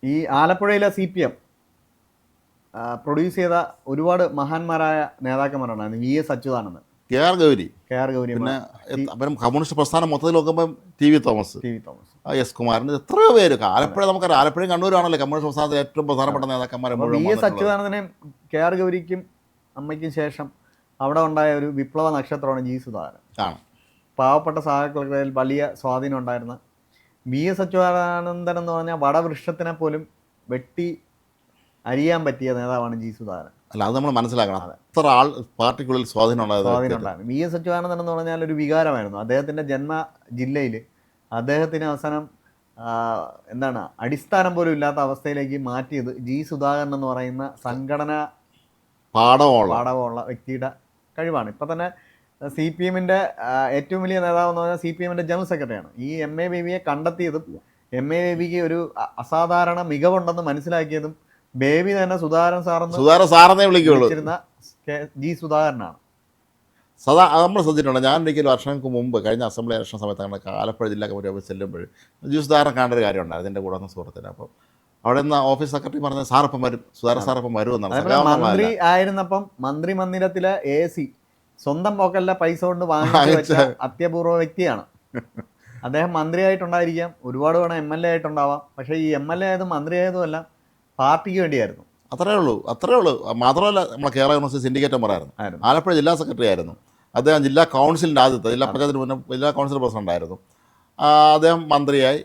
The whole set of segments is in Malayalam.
ഈ ആലപ്പുഴയിലെ CPM പ്രൊഡ്യൂസ് ചെയ്ത ഒരുപാട് മഹാന്മാരായ നേതാക്കന്മാരുണ്ടായിരുന്നു. VS Achuthanandan, KR Gauri, KR Gauri, പിന്നെ അവരും കമ്മ്യൂണിസ്റ്റ് പ്രസ്ഥാനം മൊത്തത്തിൽ നോക്കുമ്പം TV Thomas, Thomas, S Kumaran, എത്രയോ പേര്. ആലപ്പുഴ നമുക്കറിയാം, ആലപ്പുഴയും കണ്ണൂരാണല്ലോ കമ്മ്യൂണിസ്റ്റ് പ്രസ്ഥാനത്തിൽ ഏറ്റവും പ്രധാനപ്പെട്ട നേതാക്കന്മാരെ മുഴുവൻ VS അച്യുതാനന്ദനെയും KR ഗൗരിക്കും അമ്മയ്ക്കും ശേഷം അവിടെ ഉണ്ടായ ഒരു വിപ്ലവ നക്ഷത്രമാണ് G സുധാകരൻ. ആണ്. പാവപ്പെട്ട സഹാക്കളിൽ വലിയ സ്വാധീനം ഉണ്ടായിരുന്ന VS അച്യുതാനന്ദൻ എന്ന് പറഞ്ഞാൽ വടവൃക്ഷത്തിനെ പോലും വെട്ടി അരിയാൻ പറ്റിയ നേതാവാണ് G സുധാകരൻ. അല്ല, അത് നമ്മൾ മനസ്സിലാക്കണം. അത്ര ആൾ പാർട്ടിക്കുള്ളിൽ സ്വാധീനം ഉണ്ടായിരുന്നു. VS അച്യുതാനന്ദൻ എന്ന് പറഞ്ഞാൽ ഒരു വികാരമായിരുന്നു. അദ്ദേഹത്തിൻ്റെ ജന്മ ജില്ലയിൽ അദ്ദേഹത്തിന് അവസാനം എന്താണ് അടിസ്ഥാനം പോലും ഇല്ലാത്ത അവസ്ഥയിലേക്ക് മാറ്റിയത് G സുധാകരൻ എന്ന് പറയുന്ന സംഘടനാ പാഠമുള്ള വ്യക്തിയുടെ കഴിവാണ്. ഇപ്പം തന്നെ CPMൻ്റെ ഏറ്റവും വലിയ നേതാവെന്ന് പറഞ്ഞാൽ CPMൻ്റെ ജനറൽ സെക്രട്ടറിയാണ്. ഈ MA ബേബിയെ കണ്ടെത്തിയതും MA ബേബിക്ക് ഒരു അസാധാരണ മികവുണ്ടെന്ന് മനസ്സിലാക്കിയതും ബേബി തന്നെ സുധാകരൻ സാറെന്നേ വിളിച്ചിരുന്ന G സുധാകരനാണ്. നമ്മൾ ശ്രദ്ധിച്ചിട്ടുണ്ട്. ഞാൻ ഒരിക്കലും വർഷങ്ങൾക്ക് മുമ്പ് കഴിഞ്ഞ അസംബ്ലി ഇലക്ഷൻ സമയത്ത് അങ്ങനെ ആലപ്പുഴ ജില്ലാ കമ്മിറ്റി ഓഫീസ് ചെല്ലുമ്പോൾ G സുധാകരൻ കാണേണ്ട ഒരു കാര്യം ഉണ്ടായിരുന്നു. എൻ്റെ കൂടെ വന്ന സുഹൃത്തിന്. അപ്പം അവിടെ നിന്ന് ഓഫീസ് സെക്രട്ടറി പറഞ്ഞ സാറപ്പം വരും, സുധാകരൻ സാറപ്പം വരുമെന്നാണ്. മന്ത്രി ആയിരുന്നപ്പം മന്ത്രി മന്ദിരത്തിലെ AC സ്വന്തം പോക്കല്ല പൈസ കൊണ്ട് വാങ്ങിച്ച അത്യപൂർവ വ്യക്തിയാണ് അദ്ദേഹം. മന്ത്രിയായിട്ടുണ്ടായിരിക്കാം, ഒരുപാട് വേണം MLA ആയിട്ടുണ്ടാവാം. പക്ഷേ ഈ MLA ആയതും മന്ത്രി ആയതും എല്ലാം പാർട്ടിക്ക് വേണ്ടിയായിരുന്നു. അത്രേ ഉള്ളൂ. മാത്രമല്ല, നമ്മളെ കേരള യൂണിവേഴ്സിറ്റി സിൻഡിക്കേറ്റ് മെമ്പറായിരുന്നു, ആലപ്പുഴ ജില്ലാ സെക്രട്ടറി ആയിരുന്നു അദ്ദേഹം. ജില്ലാ കൗൺസിലിൻ്റെ ആദ്യത്തെ ജില്ലാ പഞ്ചായത്തിന് മുന്നേ ജില്ലാ കൗൺസിൽ പ്രസിഡന്റ് ആയിരുന്നു. അദ്ദേഹം മന്ത്രിയായി,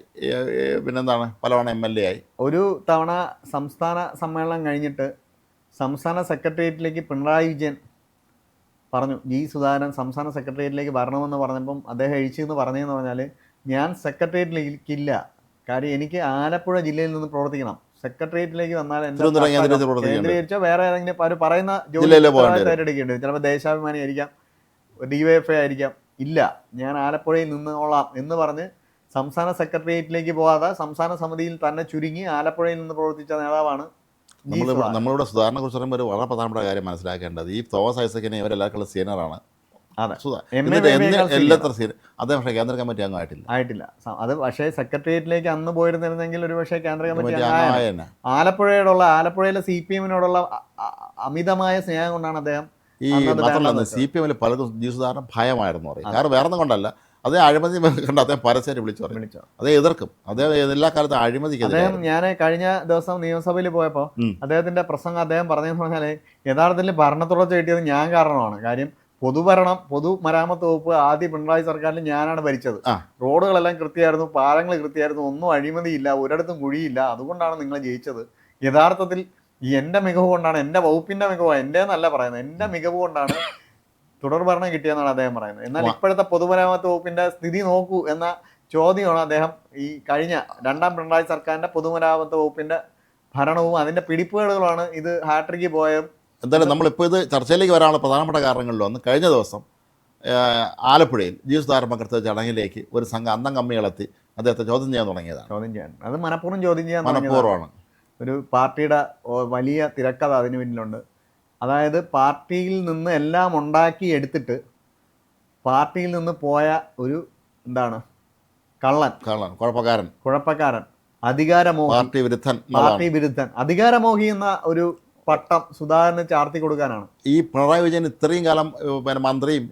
പിന്നെന്താണ് പലവണ MLA ആയി. ഒരു തവണ സംസ്ഥാന സമ്മേളനം കഴിഞ്ഞിട്ട് സംസ്ഥാന സെക്രട്ടേറിയറ്റിലേക്ക് പിണറായി വിജയൻ പറഞ്ഞു G സുധാകരൻ സംസ്ഥാന സെക്രട്ടേറിയറ്റിലേക്ക് വരണമെന്ന് പറഞ്ഞപ്പം അദ്ദേഹം എഴുതിയെന്ന് പറഞ്ഞതെന്ന് പറഞ്ഞാൽ, ഞാൻ സെക്രട്ടേറിയറ്റിലേക്കില്ല, കാര്യം എനിക്ക് ആലപ്പുഴ ജില്ലയിൽ നിന്ന് പ്രവർത്തിക്കണം. സെക്രട്ടേറിയറ്റിലേക്ക് വന്നാൽ കേന്ദ്രീകരിച്ചോ വേറെ ഏതെങ്കിലും അവർ പറയുന്ന ജോലി ഏറ്റെടുക്കേണ്ടി വരും. ചിലപ്പോൾ ദേശാഭിമാനി ആയിരിക്കാം, DYFI ആയിരിക്കാം. ഇല്ല, ഞാൻ ആലപ്പുഴയിൽ നിന്നോളാം എന്ന് പറഞ്ഞ് സംസ്ഥാന സെക്രട്ടേറിയറ്റിലേക്ക് പോകാതെ സംസ്ഥാന സമിതിയിൽ തന്നെ ചുരുങ്ങി ആലപ്പുഴയിൽ നിന്ന് പ്രവർത്തിച്ച നേതാവാണ്. നമ്മളിവിടെ സുധാകരനെ കുറിച്ച് പറയുമ്പോൾ ഒരു വളരെ പ്രധാനപ്പെട്ട കാര്യം മനസ്സിലാക്കേണ്ടത്, ഈ തോമസ് ഐസക്കിനെ ഇവരെല്ലാവർക്കുള്ള സീനിയറാണ്. അദ്ദേഹം പക്ഷേ കേന്ദ്ര കമ്മിറ്റി അംഗം ആയിട്ടില്ല. അത് പക്ഷേ സെക്രട്ടേറിയറ്റിലേക്ക് അന്ന് പോയിരുന്നിരുന്നെങ്കിൽ ഒരു പക്ഷേ കേന്ദ്ര കമ്മിറ്റി ആലപ്പുഴയിലെ CPMനോടുള്ള അമിതമായ സ്നേഹം കൊണ്ടാണ് അദ്ദേഹം. ഈ മാത്രമല്ല, CPMൽ പലതും G സുധാകരൻ ഭയമായിരുന്നു പറയും. കാരണം വേറെ ഒന്നും കൊണ്ടല്ല, അതേ അഴിമതി കണ്ട് അദ്ദേഹം പരസ്യമായിട്ട് വിളിച്ചു അതേ എതിർക്കും. അദ്ദേഹം എല്ലാ കാലത്തും അഴിമതിക്ക് അദ്ദേഹം. ഞാൻ കഴിഞ്ഞ ദിവസം നിയമസഭയിൽ പോയപ്പോൾ അദ്ദേഹത്തിന്റെ പ്രസംഗം അദ്ദേഹം പറഞ്ഞതെന്ന് പറഞ്ഞാൽ, യഥാർത്ഥത്തിൽ ഭരണത്തുടർച്ച കിട്ടിയത് ഞാൻ കാരണമാണ്. കാര്യം പൊതുമരാമത്ത് വകുപ്പ് ആദ്യ പിണറായി സർക്കാരിൽ ഞാനാണ് ഭരിച്ചത്. റോഡുകളെല്ലാം കൃത്യമായിരുന്നു, പാലങ്ങൾ കൃത്യമായിരുന്നു, ഒന്നും അഴിമതിയില്ല, ഒരിടത്തും കുഴിയില്ല. അതുകൊണ്ടാണ് നിങ്ങൾ ജയിച്ചത്. യഥാർത്ഥത്തിൽ എൻ്റെ മികവ് കൊണ്ടാണ്, എൻ്റെ വകുപ്പിന്റെ മികവ്, എൻ്റെ എന്നല്ല പറയുന്നത്, എൻ്റെ മികവ് കൊണ്ടാണ് തുടർഭരണം കിട്ടിയെന്നാണ് അദ്ദേഹം പറയുന്നത്. എന്നാൽ ഇപ്പോഴത്തെ പൊതുമരാമത്ത് വകുപ്പിന്റെ സ്ഥിതി നോക്കൂ എന്ന ചോദ്യമാണ് അദ്ദേഹം ഈ കഴിഞ്ഞ രണ്ടാം പിണറായി സർക്കാരിന്റെ പൊതുമരാമത്ത് വകുപ്പിന്റെ ഭരണവും അതിന്റെ പിടിപ്പുകളുമാണ് ഇത് ഹാട്രിക്ക് പോയത്. എന്തായാലും നമ്മളിപ്പോൾ ഇത് ചർച്ചയിലേക്ക് വരാനുള്ള പ്രധാനപ്പെട്ട കാരണങ്ങളിലൊന്ന്, കഴിഞ്ഞ ദിവസം ആലപ്പുഴയിൽ G സുധാകരൻ പങ്കെടുത്ത ചടങ്ങിലേക്ക് ഒരു സംഘം അന്തം കമ്മികളെത്തി അദ്ദേഹത്തെ ചോദ്യം ചെയ്യാൻ തുടങ്ങിയതാണ്. അത് മനഃപൂർവ്വം ചോദ്യം ചെയ്യാൻ മനഃപൂർവ്വമാണ്. ഒരു പാർട്ടിയുടെ വലിയ തിരക്കഥ അതിന് പിന്നിലുണ്ട്. അതായത് പാർട്ടിയിൽ നിന്ന് എല്ലാം ഉണ്ടാക്കി എടുത്തിട്ട് പാർട്ടിയിൽ നിന്ന് പോയ ഒരു കള്ളൻ, കുഴപ്പക്കാരൻ, അധികാരമോഹി, പാർട്ടി വിരുദ്ധൻ, അധികാരമോഹി എന്ന ഒരു പട്ടം സുധാകരന് ചാർത്തി കൊടുക്കാനാണ് ഈ പിണറായി വിജയൻ ഇത്രയും കാലം മന്ത്രിയും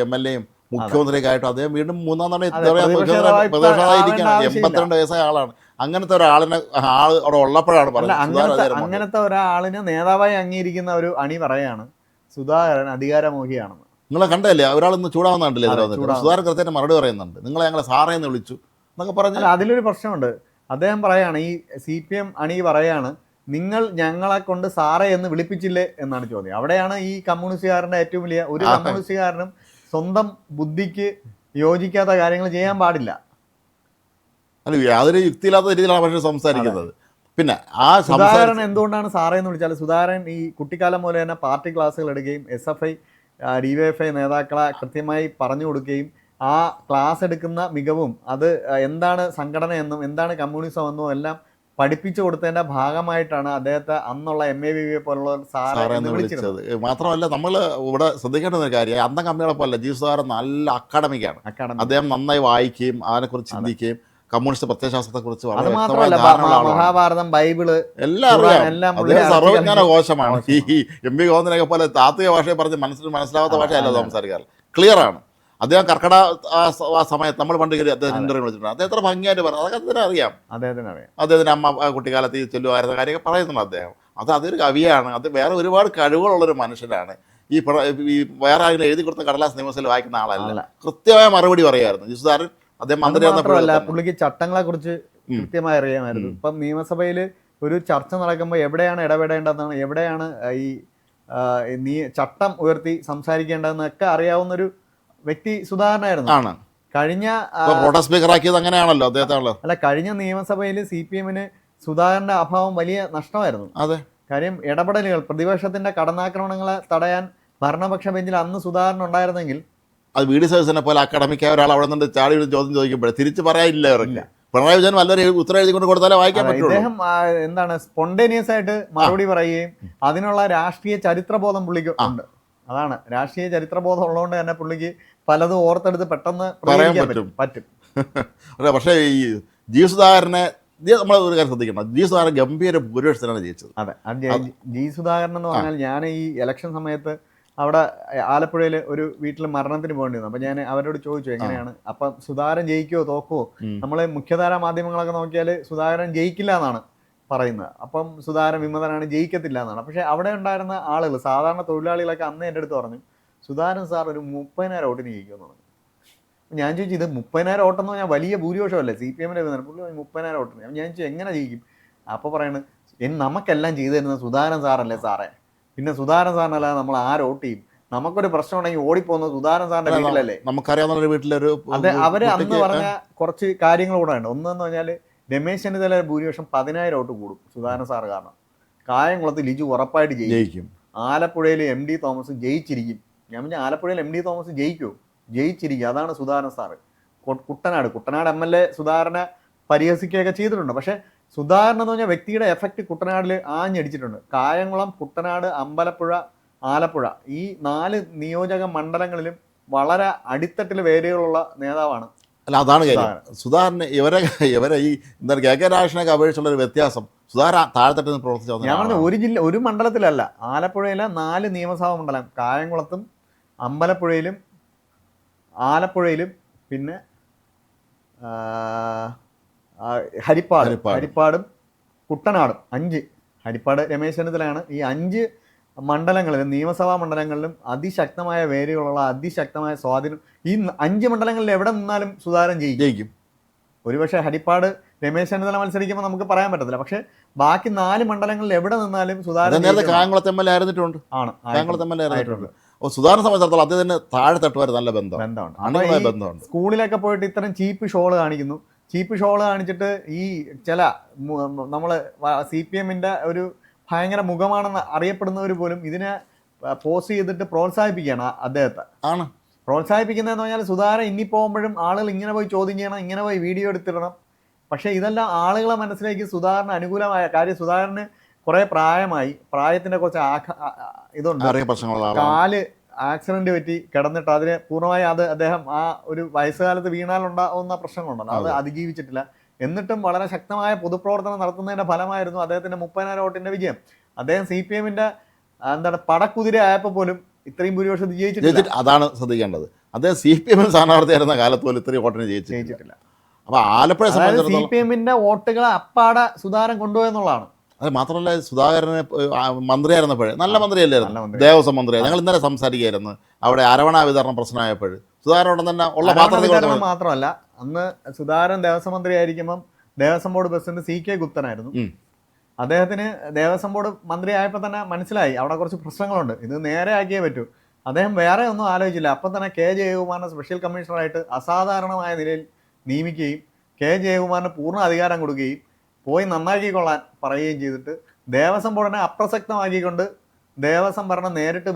MLAയും മുഖ്യമന്ത്രിയൊക്കെ ആയിട്ട് അദ്ദേഹം വീണ്ടും മൂന്നാം തവണ പ്രതിപക്ഷമായിരിക്കുകയാണ്. 82 വയസ്സായ ആളാണ്. അങ്ങനത്തെ ഒരാളിനെ അവിടെ ഉള്ളപ്പോഴാണ് അങ്ങനത്തെ ഒരാളിനെ നേതാവായി അംഗീകരിക്കുന്ന ഒരു അണി പറയാണ് സുധാകരൻ അധികാരമോഹിയാണെന്ന്. നിങ്ങളെ കണ്ടല്ലേ, ഒരാളൊന്ന് ചൂടാവുന്ന കണ്ടില്ലേ? സുധാകരൻ കൃത്യമായിട്ട് മറുപടി പറയുന്നുണ്ട്, നിങ്ങളെ ഞങ്ങളെ സാറേന്ന് വിളിച്ചു എന്നൊക്കെ പറഞ്ഞാൽ അതിലൊരു പ്രശ്നമുണ്ട്. അദ്ദേഹം പറയാണ്, ഈ CPM അണി പറയാണ്, നിങ്ങൾ ഞങ്ങളെ കൊണ്ട് സാറേ എന്ന് വിളിപ്പിച്ചില്ലേ എന്നാണ് ചോദ്യം. അവിടെയാണ് ഈ കമ്മ്യൂണിസ്റ്റുകാരൻ്റെ ഏറ്റവും വലിയ, ഒരു കമ്മ്യൂണിസ്റ്റുകാരനും സ്വന്തം ബുദ്ധിക്ക് യോജിക്കാത്ത കാര്യങ്ങൾ ചെയ്യാൻ പാടില്ല. അല്ല, യാതൊരു യുക്തിയില്ലാത്ത രീതിയിലാണ് പക്ഷേ സംസാരിക്കുന്നത്. പിന്നെ സുധാകരൻ എന്തുകൊണ്ടാണ് സാറേ എന്ന് വിളിച്ചാൽ, സുധാകരൻ ഈ കുട്ടിക്കാലം പോലെ തന്നെ പാർട്ടി ക്ലാസ്സുകൾ എടുക്കുകയും SFI DYFI നേതാക്കളെ കൃത്യമായി പറഞ്ഞു കൊടുക്കുകയും ആ ക്ലാസ് എടുക്കുന്ന മികവും അത് എന്താണ് സംഘടന എന്നും എന്താണ് കമ്മ്യൂണിസം എന്നും എല്ലാം പഠിപ്പിച്ചു കൊടുത്തതിന്റെ ഭാഗമായിട്ടാണ് അദ്ദേഹത്തെ അന്നുള്ള MABയെ പോലുള്ള സാറെന്ന് വിളിച്ചത്. മാത്രമല്ല, നമ്മൾ ഇവിടെ ശ്രദ്ധിക്കേണ്ട ഒരു കാര്യം, അന്തം കമ്മികളെ പോലെ G സുധാകരൻ നല്ല അക്കാഡമിക്കാണ്. അദ്ദേഹം നന്നായി വായിക്കുകയും അതിനെക്കുറിച്ച് ചിന്തിക്കുകയും കമ്മ്യൂണിസ്റ്റ് പ്രത്യയശാസ്ത്രത്തെക്കുറിച്ച് അത് വളരെ വ്യക്തമായ മാത്രമല്ല ധാരണയുള്ള ആളാണ്. മഹാഭാരതം, ബൈബിള്, എല്ലാം ഖുർആൻ അറിയാം. എല്ലാം പുള്ളി അദ്ദേഹം സർവ്വജ്ഞാന അറിയാം. കോശമാണ്. ഈ എം പി ഗോവിന്ദനൊക്കെ പോലെ താത്വിക ഭാഷയെ പറഞ്ഞ് മനസ്സിലാവാത്ത ഭാഷയല്ല സംസാരിക്കാറ്. ക്ലിയറാണ്. അദ്ദേഹം കർക്കട ആ സമയത്ത് നമ്മൾ പണ്ട് അദ്ദേഹം ഇന്റർവ്യൂ വിളിച്ചിട്ടുണ്ട്. അദ്ദേഹം എത്ര ഭംഗിയായിട്ട് പറഞ്ഞു, അതൊക്കെ അദ്ദേഹത്തിന് അറിയാം. അദ്ദേഹത്തിന് അമ്മ കുട്ടിക്കാലത്ത് ഈ ചെല്ലുമായിരുന്ന കാര്യമൊക്കെ പറയുന്നുണ്ട് അദ്ദേഹം. അതൊരു കവിയാണ്. അത് വേറെ ഒരുപാട് കഴിവുകളുള്ളൊരു മനുഷ്യനാണ്. ഈ വേറെ ആരെങ്കിലും എഴുതി കൊടുത്ത കടലാസ് നിയമസഭയിൽ വായിക്കുന്ന ആളല്ല. കൃത്യമായ മറുപടി പറയുമായിരുന്നു ജി. അദ്ദേഹം മന്ത്രി പുള്ളിക്ക് ചട്ടങ്ങളെ കുറിച്ച് കൃത്യമായി അറിയാമായിരുന്നു. ഇപ്പം നിയമസഭയിൽ ഒരു ചർച്ച നടക്കുമ്പോൾ എവിടെയാണ് ഇടപെടേണ്ടതെന്നാണ്, എവിടെയാണ് ഈ ചട്ടം ഉയർത്തി സംസാരിക്കേണ്ടതെന്നൊക്കെ അറിയാവുന്നൊരു വ്യക്തി സുധാകരനായിരുന്നു. ആണ്. കഴിഞ്ഞ സ്പീക്കറാക്കിയത് അങ്ങനെയാണല്ലോ അദ്ദേഹത്താണല്ലോ. അല്ല, കഴിഞ്ഞ നിയമസഭയിൽ CPM-ന് സുധാകരന്റെ അഭാവം വലിയ നഷ്ടമായിരുന്നു. അതെ. കാര്യം ഇടപെടലുകൾ, പ്രതിപക്ഷത്തിന്റെ കടന്നാക്രമണങ്ങളെ തടയാൻ ഭരണപക്ഷ ബെഞ്ചിൽ അന്ന് സുധാകരൻ ഉണ്ടായിരുന്നെങ്കിൽ അത് VD സതീശനെ പോലെ അക്കാഡമിക്കായ ഒരാൾ അവിടെ നിന്ന് ചാടി ചോദ്യം ചോദിക്കുമ്പോഴേ തിരിച്ച് പറയാനില്ല അവർക്ക്. പിണറായി വിജയൻ വല്ലൊരു ഉത്തരം എഴുതിക്കൊണ്ട് കൊടുത്താലേ വായിക്കാൻ പറ്റുള്ളൂ. അദ്ദേഹം എന്താണ് സ്പോണ്ടേനിയസ് ആയിട്ട് മറുപടി പറയുകയും അതിനുള്ള രാഷ്ട്രീയ ചരിത്രബോധം പുള്ളിക്ക് ഉണ്ട്. അതാണ്, രാഷ്ട്രീയ ചരിത്രബോധം ഉള്ളതുകൊണ്ട് തന്നെ പുള്ളിക്ക് പലതും ഓർത്തെടുത്ത് പെട്ടെന്ന് പറയാൻ പറ്റും. പക്ഷേ ഈ ജി. സുധാകരനെ നമ്മൾ ഒരു കാര്യം ശ്രദ്ധിക്കണം. ജി. സുധാകരൻ ഗംഭീര ഭൂരിപക്ഷത്തിനാണ് ജയിച്ചത്. അതെ, ജി. സുധാകരൻ എന്ന് പറഞ്ഞാൽ ഞാൻ ഈ ഇലക്ഷൻ സമയത്ത് അവിടെ ആലപ്പുഴയിൽ ഒരു വീട്ടിൽ മരണത്തിന് പോകേണ്ടി വന്നു. അപ്പം ഞാൻ അവരോട് ചോദിച്ചു എങ്ങനെയാണ്, അപ്പം സുധാകരൻ ജയിക്കുമോ തോക്കുമോ? നമ്മൾ മുഖ്യധാരാ മാധ്യമങ്ങളൊക്കെ നോക്കിയാൽ സുധാകരൻ ജയിക്കില്ല എന്നാണ് പറയുന്നത്. അപ്പം സുധാകരൻ വിമതനാണ്, ജയിക്കത്തില്ല എന്നാണ്. പക്ഷേ അവിടെ ഉണ്ടായിരുന്ന ആളുകൾ, സാധാരണ തൊഴിലാളികളൊക്കെ അന്ന് എൻ്റെ അടുത്ത് പറഞ്ഞു സുധാകരൻ സാർ ഒരു 30,000 വോട്ടിന് ജയിക്കുമെന്ന് പറഞ്ഞു. ഞാൻ ചോദിച്ചു ഇത് 30,000 വോട്ടെന്ന് പറഞ്ഞാൽ വലിയ ഭൂരിപക്ഷമല്ലേ CPM-ന്റെ പുള്ളി 30,000 വോട്ടിന്. ഞാൻ ചോദിച്ചു എങ്ങനെ ജയിക്കും? അപ്പോൾ പറയുന്നത് നമുക്കെല്ലാം ചെയ്തു തരുന്നത് സുധാകരൻ സാറല്ലേ സാറേ, പിന്നെ സുധാകരൻ സാറിനല്ലാതെ നമ്മൾ ആര് വോട്ട് ചെയ്യും? നമുക്കൊരു പ്രശ്നം ഉണ്ടെങ്കിൽ ഓടിപ്പോകുന്നത് സുധാകരൻ സാറിന്റെ വീട്ടിലല്ലേ. നമുക്കറിയാവുന്ന വീട്ടിലൊരു അതെ, അവര് അന്ന് പറഞ്ഞ കുറച്ച് കാര്യങ്ങൾ കൂടെ ഉണ്ട്. ഒന്നെന്ന് പറഞ്ഞാൽ രമേശ് ചെന്നിത്തല ഭൂരിപക്ഷം 10,000 വോട്ട് കൂടും സുധാകരൻ സാർ കാരണം. കായംകുളത്ത് ലിജു ഉറപ്പായിട്ട് ജയിക്കും. ആലപ്പുഴയിൽ MD തോമസ് ജയിച്ചിരിക്കും. ഞാൻ പറഞ്ഞ ആലപ്പുഴയിൽ MD തോമസ് ജയിക്കുമോ? ജയിച്ചിരിക്കും. അതാണ് സുധാകരൻ സാറ്. കുട്ടനാട് MLA സുധാകരനെ പരിഹസിക്കുകയൊക്കെ ചെയ്തിട്ടുണ്ട്. പക്ഷേ സുധാകരൻ എന്ന് പറഞ്ഞാൽ വ്യക്തിയുടെ എഫക്റ്റ് കുട്ടനാടിൽ ആഞ്ഞടിച്ചിട്ടുണ്ട്. കായംകുളം, കുട്ടനാട്, അമ്പലപ്പുഴ, ആലപ്പുഴ ഈ 4 നിയോജക മണ്ഡലങ്ങളിലും വളരെ അടിത്തട്ടിൽ വേരുകളുള്ള നേതാവാണ്. അല്ല, അതാണ് കാര്യം. സുധാകരന് ഇവരെ ഈ എന്താണ് KK രാജേഷിനൊക്കെ അപേക്ഷിച്ചുള്ള ഒരു വ്യത്യാസം, സുധാകരൻ താഴെത്തട്ടിൽ നിന്ന് പ്രവർത്തിച്ചു. ഞാൻ പറഞ്ഞ ഒരു മണ്ഡലത്തിലല്ല, ആലപ്പുഴയിലെ 4 നിയമസഭാ മണ്ഡലം, കായംകുളത്തും അമ്പലപ്പുഴയിലും ആലപ്പുഴയിലും പിന്നെ ഹരിപ്പാടും കുട്ടനാടും 5. ഹരിപ്പാട് രമേശ് ചെന്നിത്തലയാണ്. ഈ 5 മണ്ഡലങ്ങളിലും നിയമസഭാ മണ്ഡലങ്ങളിലും അതിശക്തമായ വേരുകളുള്ള, അതിശക്തമായ സ്വാധീനം. ഈ 5 മണ്ഡലങ്ങളിൽ എവിടെ നിന്നാലും സുധാകരൻ ജയിക്കും. ഒരുപക്ഷെ ഹരിപ്പാട് രമേശ് ചെന്നിത്തല മത്സരിക്കുമ്പോൾ നമുക്ക് പറയാൻ പറ്റത്തില്ല. പക്ഷെ ബാക്കി 4 മണ്ഡലങ്ങളിൽ എവിടെ നിന്നാലും സുധാകരൻ കായംകുളത്ത് MLA ആയിരുന്നിട്ടുണ്ട്. സുധാകരനെ സംബന്ധിച്ചിടത്തോളം അദ്ദേഹത്തിന് താഴെ തട്ടുവാൻ നല്ല ബന്ധമാണ്. സ്കൂളിലൊക്കെ പോയിട്ട് ഇത്തരം ചീപ്പ് ഷോള് കാണിക്കുന്നു. ചീപ്പ് ഷോള് കാണിച്ചിട്ട് ഈ ചില നമ്മൾ CPM-ന്റെ ഒരു ഭയങ്കര മുഖമാണെന്ന് അറിയപ്പെടുന്നവർ പോലും ഇതിനെ പോസ്റ്റ് ചെയ്തിട്ട് പ്രോത്സാഹിപ്പിക്കുകയാണ് അദ്ദേഹത്തെ. പ്രോത്സാഹിപ്പിക്കുന്നതെന്ന് പറഞ്ഞാൽ സുധാകരൻ ഇനി പോകുമ്പോഴും ആളുകൾ ഇങ്ങനെ പോയി ചോദ്യം ചെയ്യണം, ഇങ്ങനെ പോയി വീഡിയോ എടുത്തിടണം. പക്ഷേ ഇതെല്ലാം ആളുകളെ മനസ്സിലേക്ക് സുധാകരന് അനുകൂലമായ കാര്യം. സുധാകരന് കുറേ പ്രായമായി, പ്രായത്തിൻ്റെ കുറച്ച് ഇതുണ്ട്. കാല് ആക്സിഡന്റ് പറ്റി കിടന്നിട്ട് അതിന് പൂർണ്ണമായി അദ്ദേഹം ആ ഒരു വയസ്സുകാലത്ത് വീണാലുണ്ടാവുന്ന പ്രശ്നങ്ങളുണ്ടല്ലോ, അത് അതിജീവിച്ചിട്ടില്ല. എന്നിട്ടും വളരെ ശക്തമായ പൊതുപ്രവർത്തനം നടത്തുന്നതിന്റെ ഫലമായിരുന്നു അദ്ദേഹത്തിന്റെ 30,000 വോട്ടിന്റെ വിജയം. അദ്ദേഹം CPM-ന്റെ പടക്കുതിര ആയപ്പോൾ പോലും ഇത്രയും ഭൂരിപക്ഷം ജയിച്ചിട്ടില്ല. അതാണ് ശ്രദ്ധിക്കേണ്ടത്. അദ്ദേഹം CPM സ്ഥാനാർത്ഥിയായിരുന്ന കാലത്ത് പോലും ഇത്രയും വോട്ടിന് ജയിച്ചിട്ടില്ല. അപ്പൊ ആലപ്പുഴ CPM-ന്റെ വോട്ടുകളെ അപ്പാടെ സുധാകരൻ കൊണ്ടുപോയെന്നുള്ളതാണ്. അത് മാത്രമല്ല, സുധാകരനെ മന്ത്രിയായിരുന്നപ്പോഴേ നല്ല മന്ത്രിയല്ലായിരുന്നു, ദേവസ്വം മന്ത്രിയായിരുന്നു. ഞങ്ങൾ ഇന്നലെ സംസാരിക്കുകയായിരുന്നു അവിടെ അരവണ വിതരണം പ്രശ്നമായപ്പോൾ സുധാകരനോട് തന്നെ ഉള്ള വിതരണം മാത്രമല്ല, അന്ന് സുധാകരൻ ദേവസ്വം മന്ത്രി ആയിരിക്കുമ്പം ദേവസ്വം ബോർഡ് പ്രസിഡന്റ് CK ഗുപ്തനായിരുന്നു. അദ്ദേഹത്തിന് ദേവസ്വം ബോർഡ് മന്ത്രി ആയപ്പോൾ തന്നെ മനസ്സിലായി അവിടെ കുറച്ച് പ്രശ്നങ്ങളുണ്ട്, ഇത് നേരെ ആക്കിയേ പറ്റൂ. അദ്ദേഹം വേറെ ഒന്നും ആലോചിച്ചില്ല. അപ്പം തന്നെ K. ജയകുമാറിനെ സ്പെഷ്യൽ കമ്മീഷണറായിട്ട് അസാധാരണമായ നിലയിൽ നിയമിക്കുകയും K. ജയകുമാറിന് പൂർണ്ണ അധികാരം കൊടുക്കുകയും പോയി നന്നാക്കിക്കൊള്ളാൻ പറയുകയും ചെയ്തിട്ട് ദേവസ്വം ബോർഡിനെ അപ്രസക്തമാക്കിക്കൊണ്ട് ദേവസ്വം ഭരണം നേരിട്ട്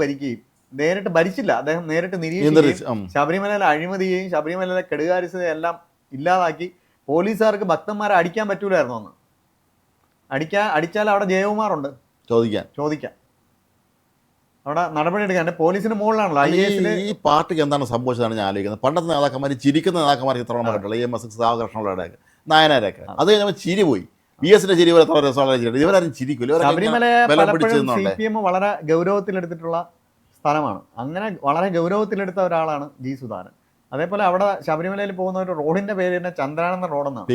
ഭരിച്ചില്ല. അദ്ദേഹം നേരിട്ട് നിരീക്ഷിക്കുകയും ശബരിമലയിലെ അഴിമതിയെയും ശബരിമലയിലെ കെടുകാര്യസ്ഥതയും എല്ലാം ഇല്ലാതാക്കി. പോലീസുകാർക്ക് ഭക്തന്മാരെ അടിക്കാൻ പറ്റൂലായിരുന്നു അന്ന്. അടിച്ചാൽ അവിടെ ജയകുമാറുണ്ട് ചോദിക്കാൻ, അവിടെ നടപടി എടുക്കാൻ. പോലീസിന് മുകളിലാണല്ലോ ഈ പാർട്ടിക്ക് എന്താണ് സംഭവിച്ചതാണ് ഞാൻ ആലോചിക്കുന്നത്. പണ്ടത്തെ നേതാക്കന്മാർ ചിരിക്കുന്ന നേതാക്കന്മാർക്ക് ഇത്ര കണ്ടിട്ടുള്ള EMS രാധാകൃഷ്ണനുടെയൊക്കെ നായനാരൊക്കെ. അത് കഴിഞ്ഞപ്പോൾ ചിരി പോയി. VS-ന്റെ ചിരി പോലെ എത്ര രസമുള്ള ചിരി. ഇവരാരും ചിരിക്കില്ല. ശബരിമലയെ പലപ്പോഴും CPM വളരെ ഗൗരവത്തിലെടുത്തിട്ടുള്ള സ്ഥലമാണ്. അങ്ങനെ വളരെ ഗൗരവത്തിലെടുത്ത ഒരാളാണ് ജി സുധാകരൻ. അതേപോലെ അവിടെ ശബരിമലയിൽ പോകുന്ന ഒരു റോഡിന്റെ പേര് തന്നെ ചന്ദ്രാനന്ദൻ റോഡെന്നാണ്.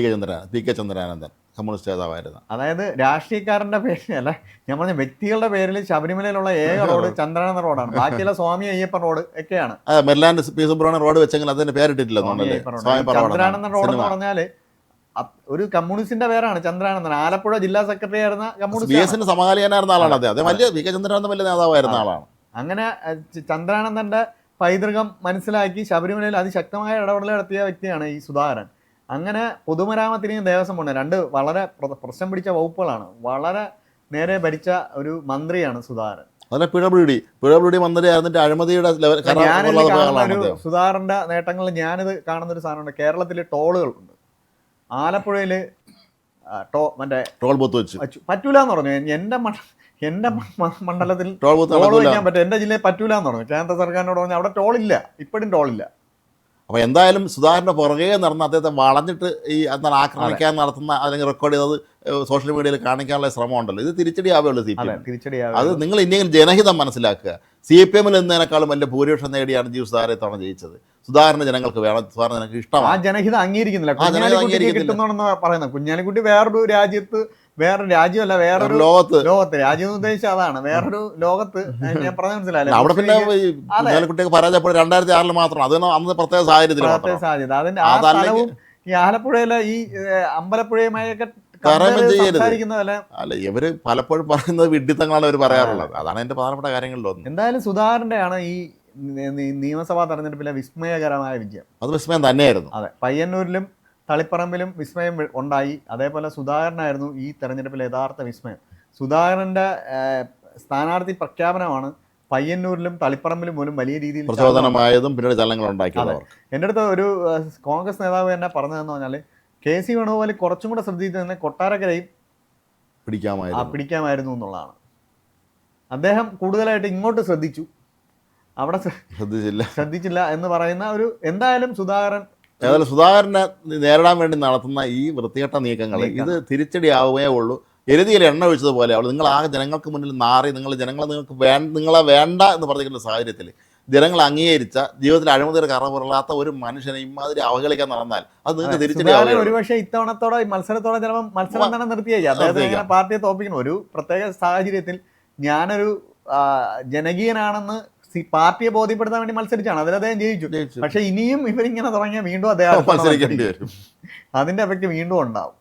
പി കെ ചന്ദ്രാനന്ദൻ കമ്മ്യൂണിസ്റ്റ് നേതാവായിരുന്നു. അതായത് രാഷ്ട്രീയക്കാരന്റെ പേര് അല്ല, ഞാൻ പറഞ്ഞ വ്യക്തികളുടെ പേരിൽ ശബരിമലയിലുള്ള ഏക റോഡ് ചന്ദ്രാനന്ദൻ റോഡാണ്. ബാക്കിയുള്ള സ്വാമി അയ്യപ്പൻ റോഡ് ഒക്കെയാണ്. മെർലാൻഡ് പി സുബ്രഹ്മണ്യൻ റോഡ് വെച്ചെങ്കിൽ അതിന് പേരിട്ടിട്ടില്ല. ചന്ദ്രാനന്ദൻ റോഡ് എന്ന് പറഞ്ഞാല് ഒരു കമ്മ്യൂണിസ്റ്റിന്റെ പേരാണ് ചന്ദ്രാനന്ദൻ. ആലപ്പുഴ ജില്ലാ സെക്രട്ടറി ആയിരുന്ന കമ്മ്യൂണിസ്റ്റ് സമകാലികനായിരുന്ന ആളാണ് അദ്ദേഹം. വലിയ പി കെ ചന്ദ്രാനന്ദൻ വലിയ നേതാവായിരുന്ന ആളാണ്. അങ്ങനെ ചന്ദ്രാനന്ദന്റെ പൈതൃകം മനസ്സിലാക്കി ശബരിമലയിൽ അതിശക്തമായ ഇടപെടൽ നടത്തിയ വ്യക്തിയാണ് ഈ സുധാകരൻ. അങ്ങനെ പൊതുമരാമത്തിനെയും ദേവസ്വം ബോർഡിനെ രണ്ട് വളരെ പ്രശ്നം പിടിച്ച വകുപ്പുകളാണ് വളരെ നേരെ ഭരിച്ച ഒരു മന്ത്രിയാണ് സുധാകരൻ. അതിലെ പിഴപിടി മന്ത്രി ആയിരുന്നിട്ട് അഴിമതിയുടെ സുധാകരന്റെ നേട്ടങ്ങളിൽ ഞാനിത് കാണുന്ന ഒരു സാധനമുണ്ട്. കേരളത്തിൽ ടോളുകളുണ്ട്. ആലപ്പുഴയില് മറ്റേ ടോൾ ബൂത്ത് വെച്ചു പറ്റൂല എന്ന് പറഞ്ഞു. എന്റെ മണ്ഡലത്തിൽ ടോൾ വയ്ക്കാൻ പറ്റും, എന്റെ ജില്ലയിൽ പറ്റൂല എന്ന് പറഞ്ഞു. കേന്ദ്ര സർക്കാരിനോട് പറഞ്ഞു അവിടെ ടോളില്ല, ഇപ്പോഴും ടോളില്ല. അപ്പോൾ എന്തായാലും സുധാകരൻ്റെ പുറകെ നടന്ന് അദ്ദേഹത്തെ വളഞ്ഞിട്ട് ഈ എന്താണ് ആക്രമിക്കാൻ നടത്തുന്ന അല്ലെങ്കിൽ റെക്കോർഡ് ചെയ്തത് സോഷ്യൽ മീഡിയയിൽ കാണിക്കാനുള്ള ശ്രമം ഉണ്ടല്ലോ. ഇത് തിരിച്ചടിയാവുള്ളൂ. അത് നിങ്ങൾ ഇനിയെങ്കിലും ജനഹിതം മനസ്സിലാക്കുക. CPM-ൽ എന്നതിനേക്കാളും വലിയ ഭൂരിപക്ഷം നേടിയാണ് ജി സുധാകരൻ തവണ ജയിച്ചത്. സുധാകരന് ജനങ്ങൾക്ക് വേണം, സുധാകരൻ ജനങ്ങൾക്ക് ഇഷ്ടമാണ്. ആ ജനഹിതം അംഗീകരിക്കുന്നില്ല. കിട്ടുന്നതെന്ന് പറയുന്നത് കുഞ്ഞാലിക്കുട്ടി വേറൊരു രാജ്യത്ത്, വേറൊരു രാജ്യമല്ല, വേറൊരു ലോകത്ത് രാജ്യം ഉദ്ദേശിച്ച അതാണ്, വേറൊരു ലോകത്ത്. ഞാൻ പറഞ്ഞ മനസ്സിലായില്ല. അവിടെ പിന്നെ കുഞ്ഞാലിക്കുട്ടിയൊക്കെ പരാജയപ്പെടും 2006 മാത്രം. അത് അന്ന് പ്രത്യേക സാഹചര്യം. അതിന്റെ ആ സ്ഥലവും ഈ ആലപ്പുഴയിലെ ഈ അമ്പലപ്പുഴയുമായൊക്കെ അല്ല, ഇവര് പലപ്പോഴും പറയുന്നത് വിഡ്ഢിത്തങ്ങളാണ് അവർ പറയാറുള്ളത്. അതാണ് എന്റെ പ്രധാനപ്പെട്ട കാര്യങ്ങളിലൊന്നും. എന്തായാലും സുധാകരന്റെയാണ് ഈ നിയമസഭാ തെരഞ്ഞെടുപ്പിലെ വിസ്മയകരമായ വിജയം. അത് വിസ്മയം തന്നെയായിരുന്നു. അതെ, പയ്യന്നൂരിലും തളിപ്പറമ്പിലും വിസ്മയം ഉണ്ടായി. അതേപോലെ സുധാകരനായിരുന്നു ഈ തെരഞ്ഞെടുപ്പിലെ യഥാർത്ഥ വിസ്മയം. സുധാകരന്റെ സ്ഥാനാർത്ഥി പ്രഖ്യാപനമാണ് പയ്യന്നൂരിലും തളിപ്പറമ്പിലും പോലും വലിയ രീതിയിൽ പ്രചോദനമായതും പിന്നീട് ചലനങ്ങൾ ഉണ്ടാക്കിയത്. എൻ്റെ അടുത്ത് ഒരു കോൺഗ്രസ് നേതാവ് തന്നെ പറഞ്ഞതെന്ന് പറഞ്ഞാൽ KC വേണുഗോപാൽ കുറച്ചും കൂടെ ശ്രദ്ധിച്ചു തന്നെ കൊട്ടാരക്കരയും പിടിക്കാമായിരുന്നു എന്നുള്ളതാണ്. അദ്ദേഹം കൂടുതലായിട്ട് ഇങ്ങോട്ട് ശ്രദ്ധിച്ചു, അവിടെ ശ്രദ്ധിച്ചില്ല എന്ന് പറയുന്ന ഒരു. എന്തായാലും സുധാകരനെ നേരിടാൻ വേണ്ടി നടത്തുന്ന ഈ വൃത്തികെട്ട നീക്കങ്ങൾ ഇത് തിരിച്ചടിയാവുകയേ ഉള്ളൂ. എരുതിയിൽ എണ്ണ ഒഴിച്ചതുപോലെ അവൾ നിങ്ങൾ ആ ജനങ്ങൾക്ക് മുന്നിൽ നാറി നിങ്ങളെ വേണ്ട എന്ന് പറഞ്ഞിരിക്കുന്ന സാഹചര്യത്തിൽ ജനങ്ങൾ അംഗീകരിച്ച ജീവിതത്തിൽ അഴിമതിയുടെ കറ പുരളാത്ത ഒരു മനുഷ്യനെ ഇമാതിരി അവഹേളിക്കാൻ നടന്നാൽ അത് നിങ്ങൾക്ക് തിരിച്ചടിയാവുക. ഒരുപക്ഷെ ഇത്തവണത്തോടെ മത്സരത്തോടെ ചിലപ്പോൾ മത്സരം തന്നെ നിർത്തിയേക്കാം. പാർട്ടിയെ തോപ്പിക്കണം. ഒരു പ്രത്യേക സാഹചര്യത്തിൽ ഞാനൊരു ജനകീയനാണെന്ന് പാർട്ടിയെ ബോധ്യപ്പെടുത്താൻ വേണ്ടി മത്സരിച്ചാണ്. അതിൽ അദ്ദേഹം ജയിച്ചു. പക്ഷെ ഇനിയും ഇവരിങ്ങനെ തുടങ്ങിയാൽ വീണ്ടും അദ്ദേഹം അതിന്റെ എഫക്റ്റ് വീണ്ടും ഉണ്ടാവും.